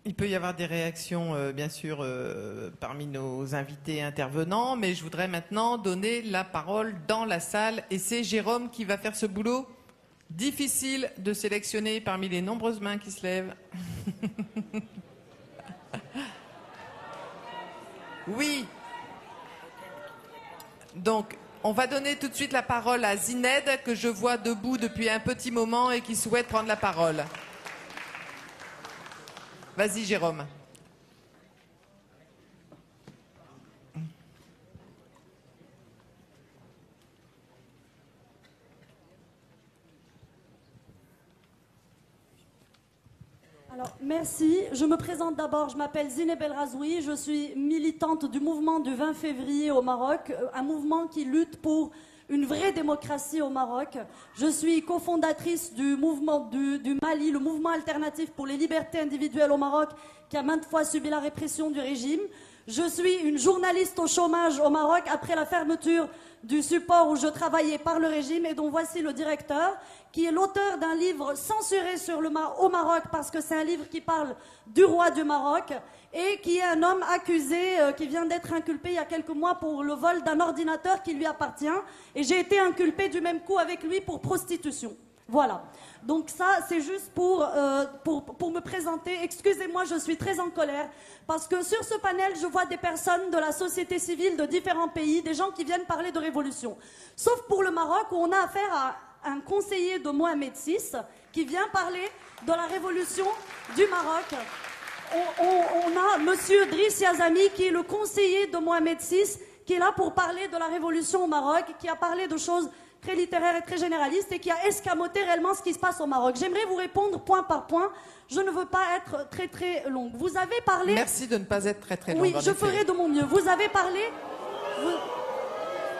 Il peut y avoir des réactions, bien sûr, parmi nos invités intervenants, mais je voudrais maintenant donner la parole dans la salle. Et c'est Jérôme qui va faire ce boulot difficile de sélectionner parmi les nombreuses mains qui se lèvent. Oui. Donc, on va donner tout de suite la parole à Zined, que je vois debout depuis un petit moment et qui souhaite prendre la parole. Vas-y, Jérôme. Alors, merci. Je me présente d'abord. Je m'appelle Zineb El Razoui. Je suis militante du mouvement du 20 février au Maroc, un mouvement qui lutte pour une vraie démocratie au Maroc. Je suis cofondatrice du mouvement du Mali, le mouvement alternatif pour les libertés individuelles au Maroc, qui a maintes fois subi la répression du régime. Je suis une journaliste au chômage au Maroc après la fermeture du support où je travaillais par le régime et dont voici le directeur, qui est l'auteur d'un livre censuré au Maroc parce que c'est un livre qui parle du roi du Maroc et qui est un homme accusé qui vient d'être inculpé il y a quelques mois pour le vol d'un ordinateur qui lui appartient. Et j'ai été inculpée du même coup avec lui pour prostitution. Voilà. Donc ça, c'est juste pour me présenter. Excusez-moi, je suis très en colère parce que sur ce panel, je vois des personnes de la société civile de différents pays, des gens qui viennent parler de révolution. Sauf pour le Maroc où on a affaire à un conseiller de Mohamed VI qui vient parler de la révolution du Maroc. On a monsieur Driss Yazami qui est le conseiller de Mohamed VI qui est là pour parler de la révolution au Maroc, qui a parlé de choses très littéraire et très généraliste et qui a escamoté réellement ce qui se passe au Maroc. J'aimerais vous répondre point par point. Je ne veux pas être très très longue. Vous avez parlé... Merci de ne pas être très très longue. Oui, je ferai de mon mieux. Vous avez parlé...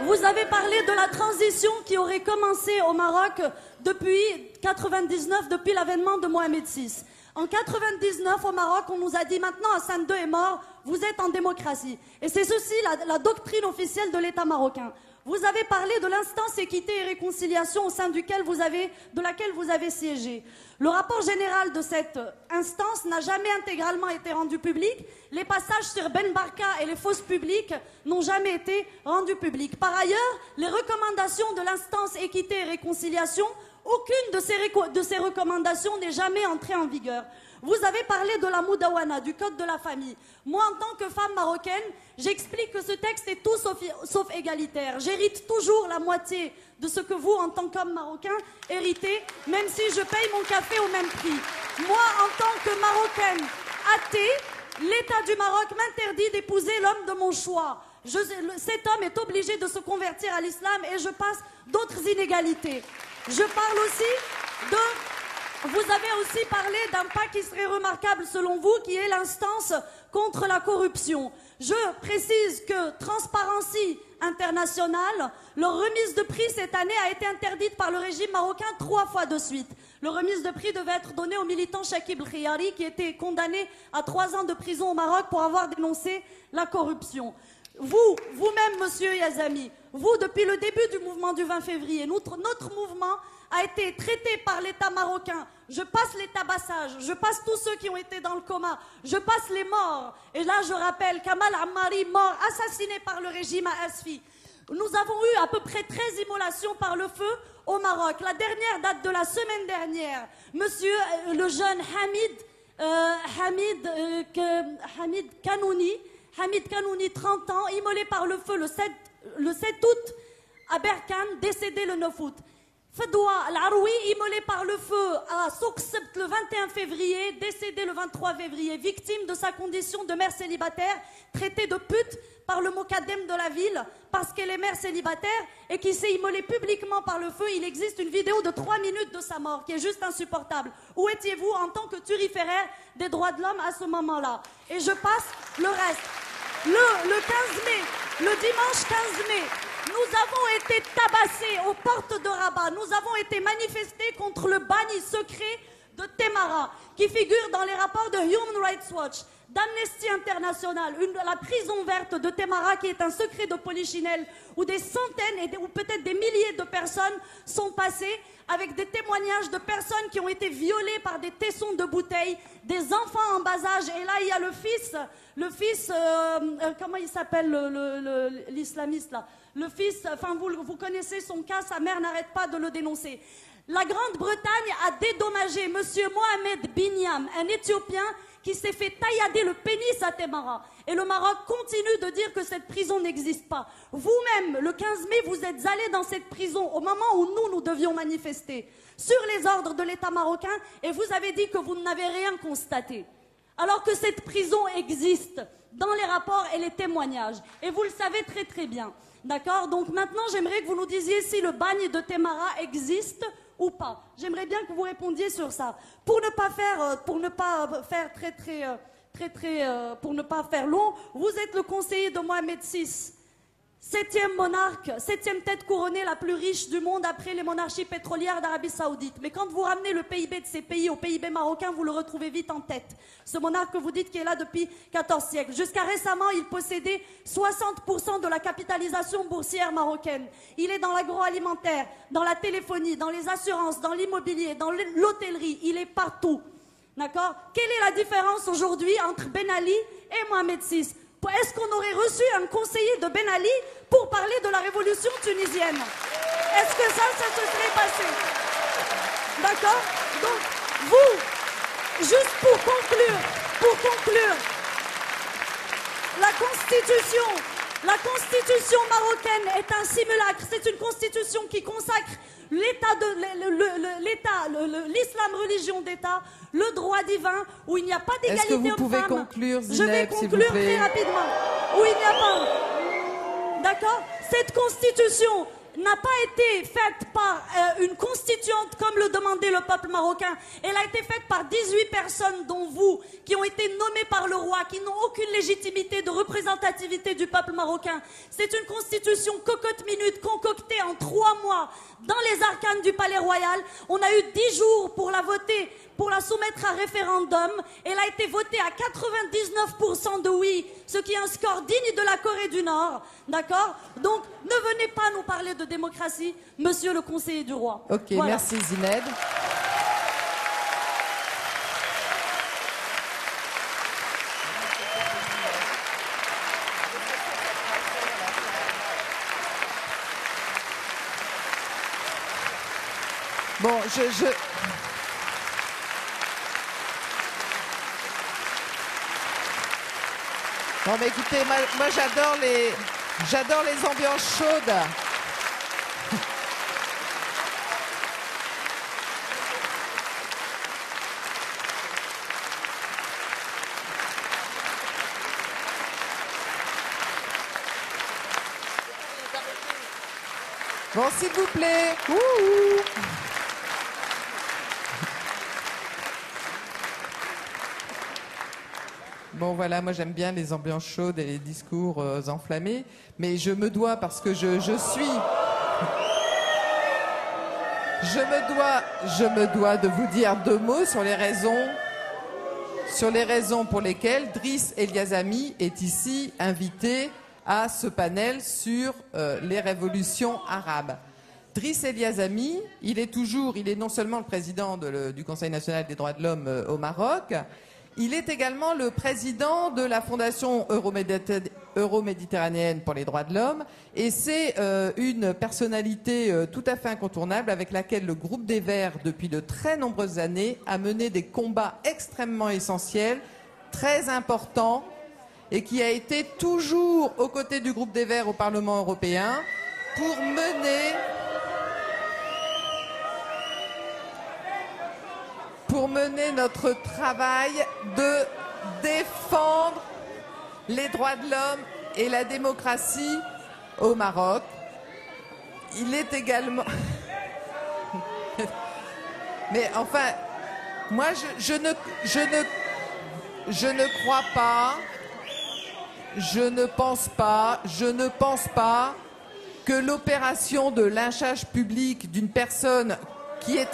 Vous avez parlé de la transition qui aurait commencé au Maroc depuis 99, depuis l'avènement de Mohamed VI. En 99, au Maroc, on nous a dit maintenant Hassan II est mort, vous êtes en démocratie. Et c'est ceci la doctrine officielle de l'État marocain. Vous avez parlé de l'instance équité et réconciliation au sein de laquelle vous avez siégé. Le rapport général de cette instance n'a jamais intégralement été rendu public. Les passages sur Ben Barka et les fosses publiques n'ont jamais été rendus publics. Par ailleurs, les recommandations de l'instance équité et réconciliation, aucune de ces recommandations n'est jamais entrée en vigueur. Vous avez parlé de la Moudawana, du code de la famille. Moi, en tant que femme marocaine, j'explique que ce texte est tout sauf égalitaire. J'hérite toujours la moitié de ce que vous, en tant qu'homme marocain, héritez, même si je paye mon café au même prix. Moi, en tant que Marocaine athée, l'État du Maroc m'interdit d'épouser l'homme de mon choix. Cet homme est obligé de se convertir à l'islam et je passe d'autres inégalités. Je parle aussi de... Vous avez aussi parlé d'un pas qui serait remarquable selon vous, qui est l'instance contre la corruption. Je précise que Transparency International, leur remise de prix cette année a été interdite par le régime marocain 3 fois de suite. Le remise de prix devait être donné au militant Chakib El-Khiyari qui était condamné à 3 ans de prison au Maroc pour avoir dénoncé la corruption. Vous-même, monsieur Yazami, vous, depuis le début du mouvement du 20 février, notre mouvement a été traité par l'État marocain. Je passe les tabassages, je passe tous ceux qui ont été dans le coma, je passe les morts. Et là, je rappelle Kamal Ammari, mort, assassiné par le régime à Asfi. Nous avons eu à peu près 13 immolations par le feu au Maroc. La dernière date de la semaine dernière. Monsieur le jeune Hamid Kanouni, 30 ans, immolé par le feu le 7 août à Berkane, décédé le 9 août. Fedwa Al-Aroui, immolé par le feu à Souk Sebt le 21 février, décédé le 23 février, victime de sa condition de mère célibataire, traitée de pute par le Mokadem de la ville, parce qu'elle est mère célibataire et qui s'est immolée publiquement par le feu. Il existe une vidéo de 3 minutes de sa mort, qui est juste insupportable. Où étiez-vous en tant que turiféraire des droits de l'homme à ce moment-là? Et je passe le reste. Le 15 mai, le dimanche 15 mai, nous avons été tabassés aux portes de Rabat. Nous avons été manifestés contre le bagne secret de Temara, qui figure dans les rapports de Human Rights Watch. d'Amnesty International, la prison verte de Témara qui est un secret de Polichinelle, où des centaines ou peut-être des milliers de personnes sont passées, avec des témoignages de personnes qui ont été violées par des tessons de bouteilles, des enfants en bas âge. Et là, il y a le fils, comment il s'appelle l'islamiste là? Le fils, enfin vous connaissez son cas, sa mère n'arrête pas de le dénoncer. La Grande-Bretagne a dédommagé Monsieur Mohamed Binyam, un Éthiopien qui s'est fait taillader le pénis à Témara. Et le Maroc continue de dire que cette prison n'existe pas. Vous-même, le 15 mai, vous êtes allé dans cette prison au moment où nous devions manifester sur les ordres de l'État marocain et vous avez dit que vous n'avez rien constaté. Alors que cette prison existe dans les rapports et les témoignages. Et vous le savez très très bien. D'accord? Donc maintenant, j'aimerais que vous nous disiez si le bagne de Témara existe ou pas. J'aimerais bien que vous répondiez sur ça. Pour ne pas faire long, vous êtes le conseiller de Mohamed VI, septième monarque, septième tête couronnée la plus riche du monde après les monarchies pétrolières d'Arabie Saoudite. Mais quand vous ramenez le PIB de ces pays au PIB marocain, vous le retrouvez vite en tête. Ce monarque que vous dites qui est là depuis 14 siècles. Jusqu'à récemment, il possédait 60% de la capitalisation boursière marocaine. Il est dans l'agroalimentaire, dans la téléphonie, dans les assurances, dans l'immobilier, dans l'hôtellerie. Il est partout. D'accord? Quelle est la différence aujourd'hui entre Ben Ali et Mohamed VI? Est-ce qu'on aurait reçu un conseiller de Ben Ali pour parler de la révolution tunisienne? Est-ce que ça se serait passé? D'accord? Donc, vous, juste pour conclure, la constitution marocaine est un simulacre. C'est une constitution qui consacre l'islam religion d'État, le droit divin, où il n'y a pas d'égalité homme-femme. Est-ce que vous pouvez conclure, Zineb, Je vais conclure très rapidement. Où il n'y a pas... D'accord? Cette constitution n'a pas été faite par une constituante comme le demandait le peuple marocain. Elle a été faite par 18 personnes, dont vous, qui ont été nommées par le roi, qui n'ont aucune légitimité de représentativité du peuple marocain. C'est une constitution cocotte-minute concoctée en 3 mois dans les arcanes du palais royal. On a eu 10 jours pour la voter, pour la soumettre à référendum. Elle a été votée à 99% de oui, ce qui est un score digne de la Corée du Nord. D'accord? Donc, ne venez pas nous parler de démocratie, monsieur le conseiller du roi. Ok, voilà. Merci Zineb. Bon, Non mais écoutez, moi j'adore les ambiances chaudes. Bon, s'il vous plaît. Ouh. Bon voilà, moi j'aime bien les ambiances chaudes et les discours enflammés, mais je me dois, parce que je me dois de vous dire 2 mots sur les raisons pour lesquelles Driss Eliazami est ici invité à ce panel sur les révolutions arabes. Driss Eliazami, il est non seulement le président du Conseil national des droits de l'homme au Maroc, il est également le président de la Fondation euro-méditerranéenne pour les droits de l'homme et c'est une personnalité tout à fait incontournable avec laquelle le groupe des Verts, depuis de très nombreuses années, a mené des combats extrêmement essentiels, très importants, et qui a été toujours aux côtés du groupe des Verts au Parlement européen pour mener notre travail de défendre les droits de l'homme et la démocratie au Maroc. Il est également... Mais enfin, moi je ne crois pas, je ne pense pas que l'opération de lynchage public d'une personne qui est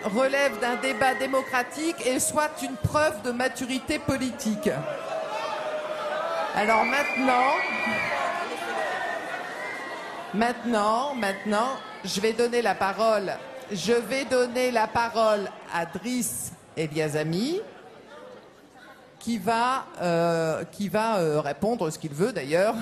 relève d'un débat démocratique et soit une preuve de maturité politique. Alors maintenant, je vais donner la parole à Driss Eliazami, qui va répondre ce qu'il veut d'ailleurs.